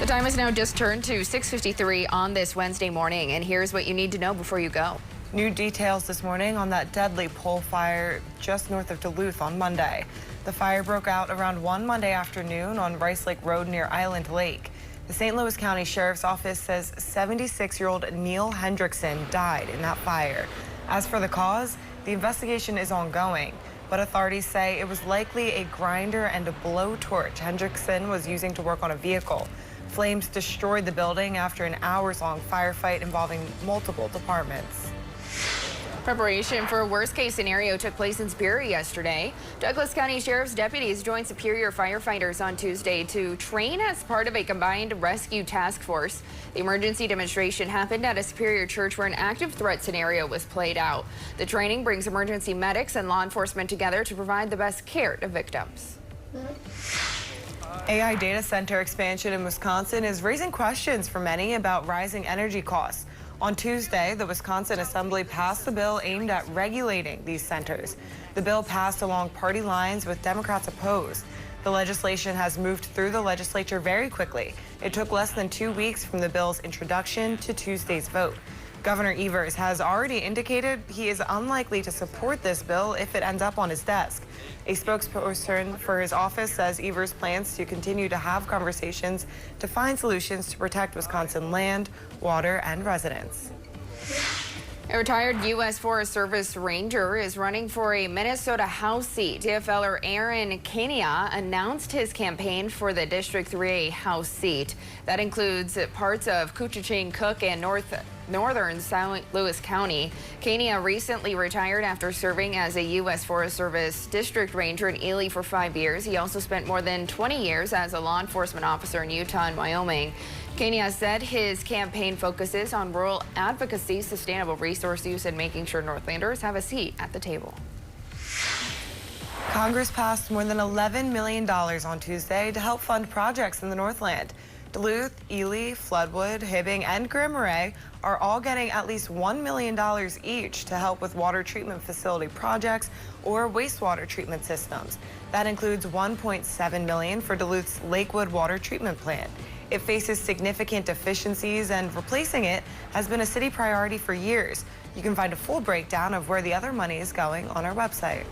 The time has now just turned to 6:53 on this Wednesday morning, and here's what you need to know before you go. New details this morning on that deadly pole fire just north of Duluth on Monday. The fire broke out around 1 Monday afternoon on Rice Lake Road near Island Lake. The St. Louis County Sheriff's Office says 76-year-old Neil Hendrickson died in that fire. As for the cause, the investigation is ongoing, but authorities say it was likely a grinder and a blowtorch Hendrickson was using to work on a vehicle. Flames destroyed the building after an hours-long firefight involving multiple departments. Preparation for a worst-case scenario took place in Superior yesterday. Douglas County Sheriff's deputies joined Superior firefighters on Tuesday to train as part of a combined rescue task force. The emergency demonstration happened at a Superior church where an active threat scenario was played out. The training brings emergency medics and law enforcement together to provide the best care to victims. AI data center expansion in Wisconsin is raising questions for many about rising energy costs. On Tuesday, the Wisconsin Assembly passed a bill aimed at regulating these centers. The bill passed along party lines with Democrats opposed. The legislation has moved through the legislature very quickly. It took less than 2 weeks from the bill's introduction to Tuesday's vote. Governor Evers has already indicated he is unlikely to support this bill if it ends up on his desk. A spokesperson for his office says Evers plans to continue to have conversations to find solutions to protect Wisconsin land, water, and residents. A retired U.S. Forest Service Ranger is running for a Minnesota House seat. DFLer Aaron Kania announced his campaign for the District 3A House seat. That includes parts of Couchiching, Cook, and northern St. Louis County. Kania recently retired after serving as a U.S. Forest Service District Ranger in Ely for 5 years. He also spent more than 20 years as a law enforcement officer in Utah and Wyoming. Kania said his campaign focuses on rural advocacy, sustainable resource use, and making sure Northlanders have a seat at the table. Congress passed more than $11 million on Tuesday to help fund projects in the Northland. Duluth, Ely, Floodwood, Hibbing, and Grand Marais are all getting at least $1 million each to help with water treatment facility projects or wastewater treatment systems. That includes $1.7 million for Duluth's Lakewood Water Treatment Plant. It faces significant deficiencies, and replacing it has been a city priority for years. You can find a full breakdown of where the other money is going on our website.